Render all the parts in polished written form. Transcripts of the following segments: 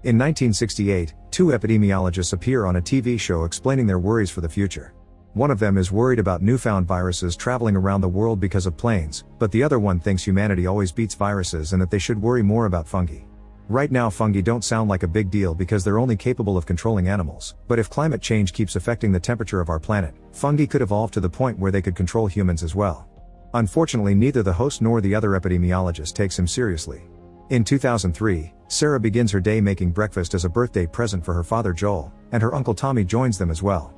In 1968, two epidemiologists appear on a TV show explaining their worries for the future. One of them is worried about newfound viruses traveling around the world because of planes, but the other one thinks humanity always beats viruses and that they should worry more about fungi. Right now fungi don't sound like a big deal because they're only capable of controlling animals, but if climate change keeps affecting the temperature of our planet, fungi could evolve to the point where they could control humans as well. Unfortunately, neither the host nor the other epidemiologist takes him seriously. In 2003, Sarah begins her day making breakfast as a birthday present for her father Joel, and her uncle Tommy joins them as well.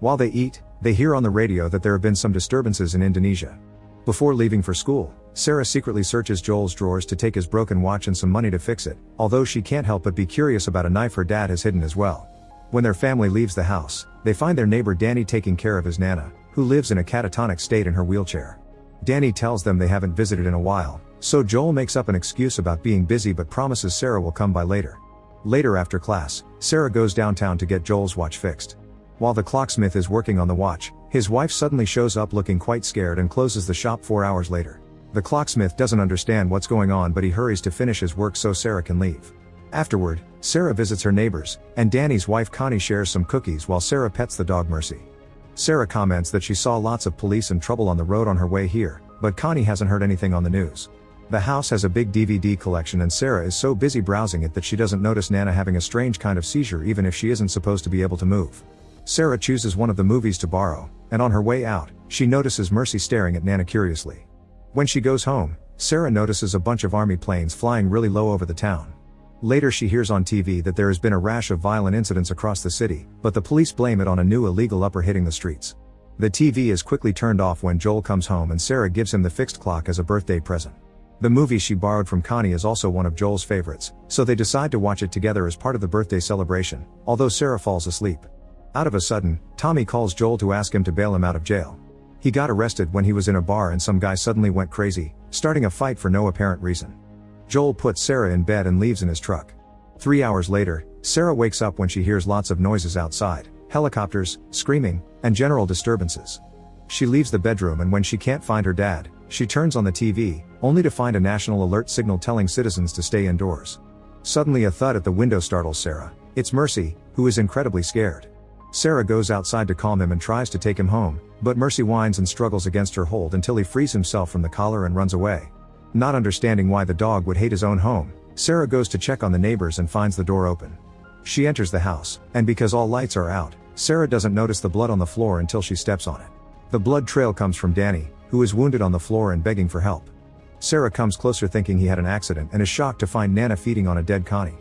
While they eat, they hear on the radio that there have been some disturbances in Indonesia. Before leaving for school, Sarah secretly searches Joel's drawers to take his broken watch and some money to fix it, although she can't help but be curious about a knife her dad has hidden as well. When their family leaves the house, they find their neighbor Danny taking care of his Nana, who lives in a catatonic state in her wheelchair. Danny tells them they haven't visited in a while, so Joel makes up an excuse about being busy but promises Sarah will come by later. Later after class, Sarah goes downtown to get Joel's watch fixed. While the clocksmith is working on the watch, his wife suddenly shows up looking quite scared and closes the shop 4 hours later. The clocksmith doesn't understand what's going on, but he hurries to finish his work so Sarah can leave. Afterward, Sarah visits her neighbors, and Danny's wife Connie shares some cookies while Sarah pets the dog Mercy. Sarah comments that she saw lots of police and trouble on the road on her way here, but Connie hasn't heard anything on the news. The house has a big DVD collection and Sarah is so busy browsing it that she doesn't notice Nana having a strange kind of seizure even if she isn't supposed to be able to move. Sarah chooses one of the movies to borrow, and on her way out, she notices Mercy staring at Nana curiously. When she goes home, Sarah notices a bunch of army planes flying really low over the town. Later she hears on TV that there has been a rash of violent incidents across the city, but the police blame it on a new illegal upper hitting the streets. The TV is quickly turned off when Joel comes home and Sarah gives him the fixed clock as a birthday present. The movie she borrowed from Connie is also one of Joel's favorites, so they decide to watch it together as part of the birthday celebration, although Sarah falls asleep. Out of a sudden, Tommy calls Joel to ask him to bail him out of jail. He got arrested when he was in a bar and some guy suddenly went crazy, starting a fight for no apparent reason. Joel puts Sarah in bed and leaves in his truck. 3 hours later, Sarah wakes up when she hears lots of noises outside, helicopters, screaming, and general disturbances. She leaves the bedroom and when she can't find her dad, she turns on the TV, only to find a national alert signal telling citizens to stay indoors. Suddenly a thud at the window startles Sarah. It's Mercy, who is incredibly scared. Sarah goes outside to calm him and tries to take him home, but Mercy whines and struggles against her hold until he frees himself from the collar and runs away. Not understanding why the dog would hate his own home, Sarah goes to check on the neighbors and finds the door open. She enters the house, and because all lights are out, Sarah doesn't notice the blood on the floor until she steps on it. The blood trail comes from Danny, who is wounded on the floor and begging for help. Sarah comes closer thinking he had an accident and is shocked to find Nana feeding on a dead Connie.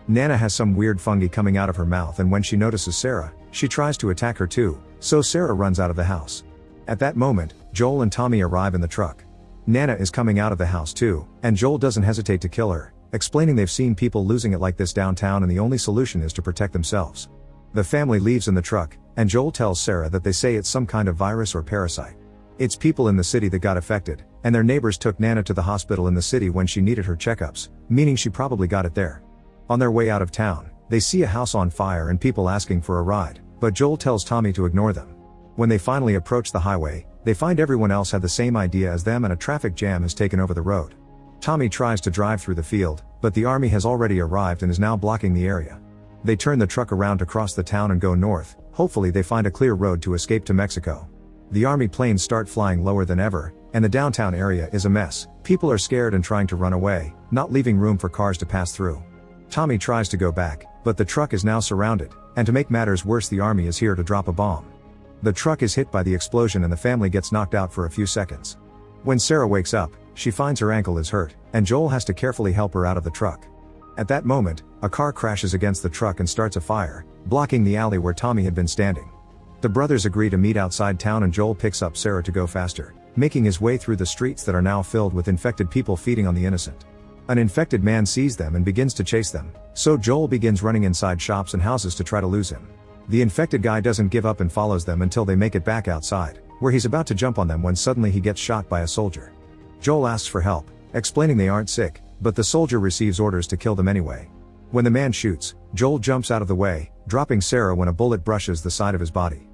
Nana has some weird fungi coming out of her mouth and when she notices Sarah, she tries to attack her too, so Sarah runs out of the house. At that moment, Joel and Tommy arrive in the truck. Nana is coming out of the house too, and Joel doesn't hesitate to kill her, explaining they've seen people losing it like this downtown and the only solution is to protect themselves. The family leaves in the truck, and Joel tells Sarah that they say it's some kind of virus or parasite. It's people in the city that got affected, and their neighbors took Nana to the hospital in the city when she needed her checkups, meaning she probably got it there. On their way out of town, they see a house on fire and people asking for a ride, but Joel tells Tommy to ignore them. When they finally approach the highway, they find everyone else had the same idea as them and a traffic jam has taken over the road. Tommy tries to drive through the field, but the army has already arrived and is now blocking the area. They turn the truck around to cross the town and go north, hopefully they find a clear road to escape to Mexico. The army planes start flying lower than ever, and the downtown area is a mess. People are scared and trying to run away, not leaving room for cars to pass through. Tommy tries to go back, but the truck is now surrounded, and to make matters worse the army is here to drop a bomb. The truck is hit by the explosion and the family gets knocked out for a few seconds. When Sarah wakes up, she finds her ankle is hurt, and Joel has to carefully help her out of the truck. At that moment, a car crashes against the truck and starts a fire, blocking the alley where Tommy had been standing. The brothers agree to meet outside town and Joel picks up Sarah to go faster, making his way through the streets that are now filled with infected people feeding on the innocent. An infected man sees them and begins to chase them, so Joel begins running inside shops and houses to try to lose him. The infected guy doesn't give up and follows them until they make it back outside, where he's about to jump on them when suddenly he gets shot by a soldier. Joel asks for help, explaining they aren't sick, but the soldier receives orders to kill them anyway. When the man shoots, Joel jumps out of the way, dropping Sarah when a bullet brushes the side of his body.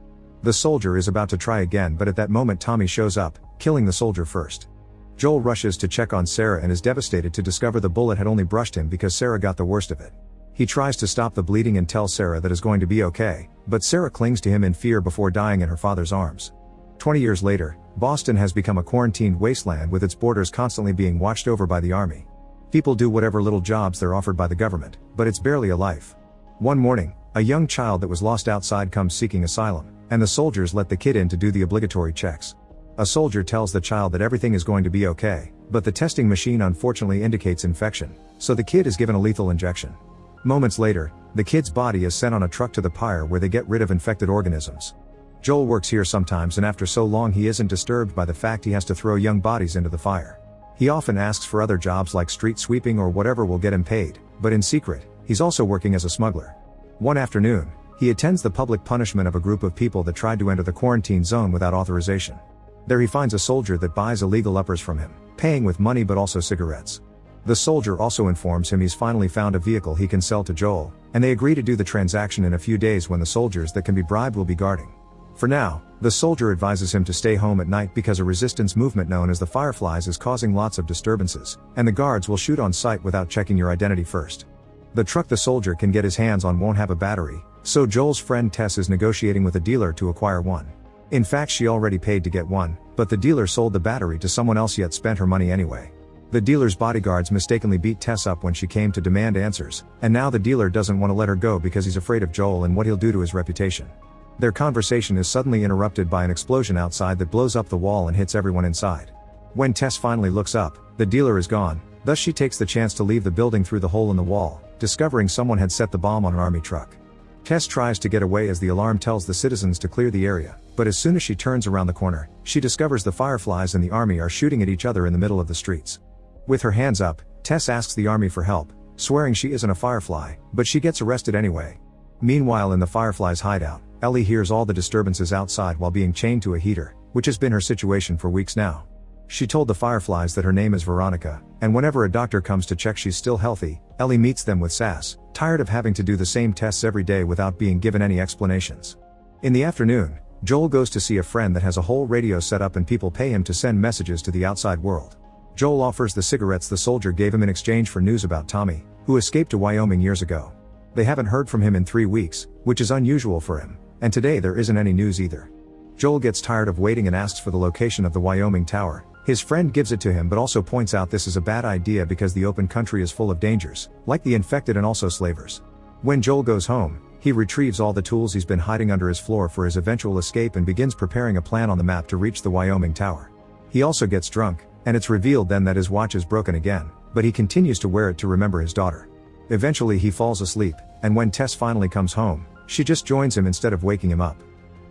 The soldier is about to try again, but at that moment Tommy shows up, killing the soldier first. Joel rushes to check on Sarah and is devastated to discover the bullet had only brushed him because Sarah got the worst of it. He tries to stop the bleeding and tell Sarah that it's going to be okay, but Sarah clings to him in fear before dying in her father's arms. 20 years later, Boston has become a quarantined wasteland with its borders constantly being watched over by the army. People do whatever little jobs they're offered by the government, but it's barely a life. One morning, a young child that was lost outside comes seeking asylum, and the soldiers let the kid in to do the obligatory checks. A soldier tells the child that everything is going to be okay, but the testing machine unfortunately indicates infection, so the kid is given a lethal injection. Moments later, the kid's body is sent on a truck to the pyre where they get rid of infected organisms. Joel works here sometimes, and after so long he isn't disturbed by the fact he has to throw young bodies into the fire. He often asks for other jobs like street sweeping or whatever will get him paid, but in secret, he's also working as a smuggler. One afternoon, he attends the public punishment of a group of people that tried to enter the quarantine zone without authorization. There he finds a soldier that buys illegal uppers from him, paying with money but also cigarettes. The soldier also informs him he's finally found a vehicle he can sell to Joel, and they agree to do the transaction in a few days when the soldiers that can be bribed will be guarding. For now, the soldier advises him to stay home at night because a resistance movement known as the Fireflies is causing lots of disturbances, and the guards will shoot on sight without checking your identity first. The truck the soldier can get his hands on won't have a battery, so Joel's friend Tess is negotiating with a dealer to acquire one. In fact, she already paid to get one, but the dealer sold the battery to someone else yet spent her money anyway. The dealer's bodyguards mistakenly beat Tess up when she came to demand answers, and now the dealer doesn't want to let her go because he's afraid of Joel and what he'll do to his reputation. Their conversation is suddenly interrupted by an explosion outside that blows up the wall and hits everyone inside. When Tess finally looks up, the dealer is gone, thus she takes the chance to leave the building through the hole in the wall, discovering someone had set the bomb on an army truck. Tess tries to get away as the alarm tells the citizens to clear the area, but as soon as she turns around the corner, she discovers the Fireflies and the army are shooting at each other in the middle of the streets. With her hands up, Tess asks the army for help, swearing she isn't a Firefly, but she gets arrested anyway. Meanwhile, in the Fireflies' hideout, Ellie hears all the disturbances outside while being chained to a heater, which has been her situation for weeks now. She told the Fireflies that her name is Veronica, and whenever a doctor comes to check she's still healthy, Ellie meets them with sass, tired of having to do the same tests every day without being given any explanations. In the afternoon, Joel goes to see a friend that has a whole radio set up and people pay him to send messages to the outside world. Joel offers the cigarettes the soldier gave him in exchange for news about Tommy, who escaped to Wyoming years ago. They haven't heard from him in 3 weeks, which is unusual for him, and today there isn't any news either. Joel gets tired of waiting and asks for the location of the Wyoming tower. His friend gives it to him but also points out this is a bad idea because the open country is full of dangers, like the infected and also slavers. When Joel goes home, he retrieves all the tools he's been hiding under his floor for his eventual escape and begins preparing a plan on the map to reach the Wyoming tower. He also gets drunk, and it's revealed then that his watch is broken again, but he continues to wear it to remember his daughter. Eventually he falls asleep, and when Tess finally comes home, she just joins him instead of waking him up.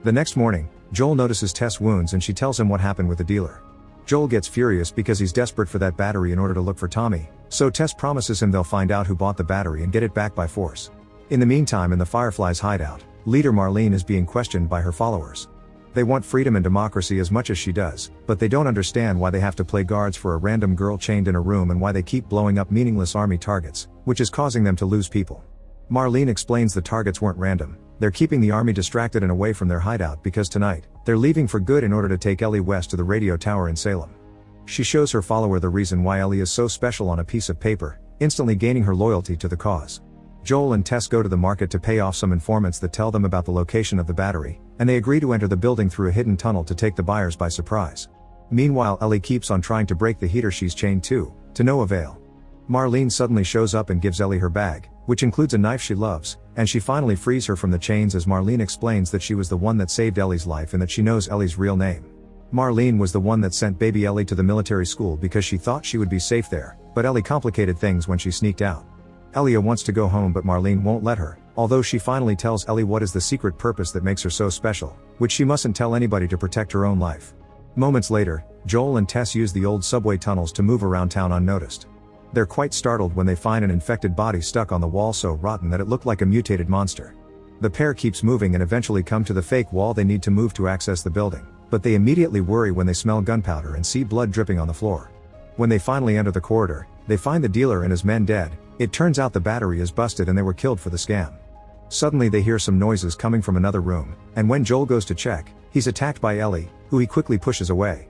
The next morning, Joel notices Tess' wounds and she tells him what happened with the dealer. Joel gets furious because he's desperate for that battery in order to look for Tommy, so Tess promises him they'll find out who bought the battery and get it back by force. In the meantime, in the Fireflies' hideout, leader Marlene is being questioned by her followers. They want freedom and democracy as much as she does, but they don't understand why they have to play guards for a random girl chained in a room and why they keep blowing up meaningless army targets, which is causing them to lose people. Marlene explains the targets weren't random, they're keeping the army distracted and away from their hideout because tonight, they're leaving for good in order to take Ellie west to the radio tower in Salem. She shows her follower the reason why Ellie is so special on a piece of paper, instantly gaining her loyalty to the cause. Joel and Tess go to the market to pay off some informants that tell them about the location of the battery, and they agree to enter the building through a hidden tunnel to take the buyers by surprise. Meanwhile, Ellie keeps on trying to break the heater she's chained to no avail. Marlene suddenly shows up and gives Ellie her bag, which includes a knife she loves, and she finally frees her from the chains as Marlene explains that she was the one that saved Ellie's life and that she knows Ellie's real name. Marlene was the one that sent baby Ellie to the military school because she thought she would be safe there, but Ellie complicated things when she sneaked out. Ellie wants to go home but Marlene won't let her, although she finally tells Ellie what is the secret purpose that makes her so special, which she mustn't tell anybody to protect her own life. Moments later, Joel and Tess use the old subway tunnels to move around town unnoticed. They're quite startled when they find an infected body stuck on the wall so rotten that it looked like a mutated monster. The pair keeps moving and eventually come to the fake wall they need to move to access the building, but they immediately worry when they smell gunpowder and see blood dripping on the floor. When they finally enter the corridor, they find the dealer and his men dead. It turns out the battery is busted and they were killed for the scam. Suddenly they hear some noises coming from another room, and when Joel goes to check, he's attacked by Ellie, who he quickly pushes away.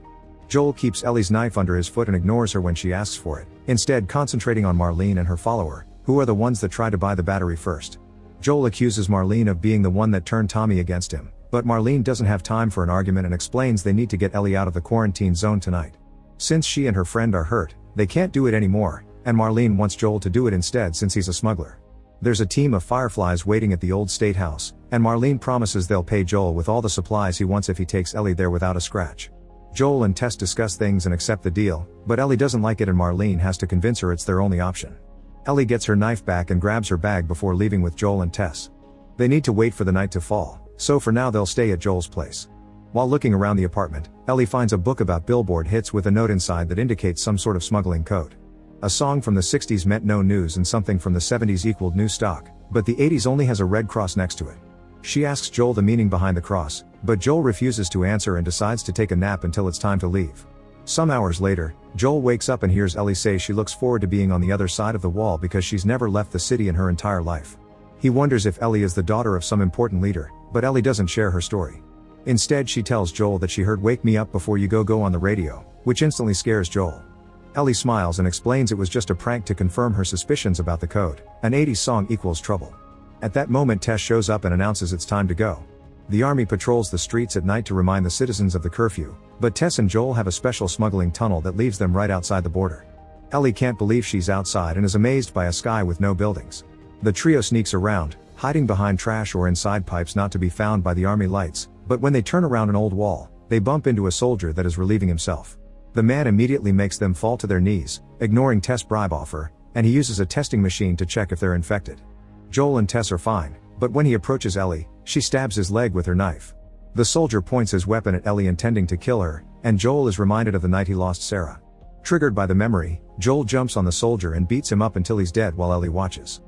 Joel keeps Ellie's knife under his foot and ignores her when she asks for it, instead concentrating on Marlene and her follower, Who are the ones that tried to buy the battery first? Joel accuses Marlene of being the one that turned Tommy against him, but Marlene doesn't have time for an argument and explains they need to get Ellie out of the quarantine zone tonight. Since she and her friend are hurt, they can't do it anymore, and Marlene wants Joel to do it instead since he's a smuggler. There's a team of fireflies waiting at the old state house, and Marlene promises they'll pay Joel with all the supplies he wants if he takes Ellie there without a scratch. Joel and Tess discuss things and accept the deal, but Ellie doesn't like it and Marlene has to convince her it's their only option. Ellie gets her knife back and grabs her bag before leaving with Joel and Tess. They need to wait for the night to fall, so for now they'll stay at Joel's place. While looking around the apartment, Ellie finds a book about billboard hits with a note inside that indicates some sort of smuggling code. A song from the 60s meant no news and something from the 70s equaled new stock, but the 80s only has a red cross next to it. She asks Joel the meaning behind the cross, but Joel refuses to answer and decides to take a nap until it's time to leave. Some hours later, Joel wakes up and hears Ellie say she looks forward to being on the other side of the wall because she's never left the city in her entire life. He wonders if Ellie is the daughter of some important leader, but Ellie doesn't share her story. Instead she tells Joel that she heard "Wake Me Up Before You Go" on the radio, which instantly scares Joel. Ellie smiles and explains it was just a prank to confirm her suspicions about the code. An 80s song equals trouble. At that moment Tess shows up and announces it's time to go. The army patrols the streets at night to remind the citizens of the curfew, but Tess and Joel have a special smuggling tunnel that leaves them right outside the border. Ellie can't believe she's outside and is amazed by a sky with no buildings. The trio sneaks around, hiding behind trash or inside pipes not to be found by the army lights, but when they turn around an old wall, they bump into a soldier that is relieving himself. The man immediately makes them fall to their knees, ignoring Tess' bribe offer, and he uses a testing machine to check if they're infected. Joel and Tess are fine, but when he approaches Ellie, she stabs his leg with her knife. The soldier points his weapon at Ellie intending to kill her, and Joel is reminded of the night he lost Sarah. Triggered by the memory, Joel jumps on the soldier and beats him up until he's dead while Ellie watches.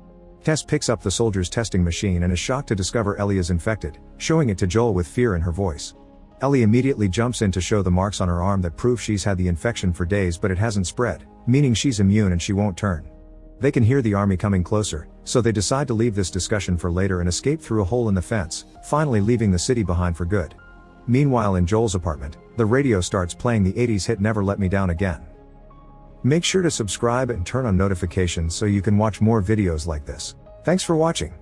Tess picks up the soldier's testing machine and is shocked to discover Ellie is infected, showing it to Joel with fear in her voice. Ellie immediately jumps in to show the marks on her arm that prove she's had the infection for days but it hasn't spread, meaning she's immune and she won't turn. They can hear the army coming closer, so they decide to leave this discussion for later and escape through a hole in the fence, finally leaving the city behind for good. Meanwhile in Joel's apartment, the radio starts playing the 80s hit "Never Let Me Down Again." Make sure to subscribe and turn on notifications so you can watch more videos like this. Thanks for watching.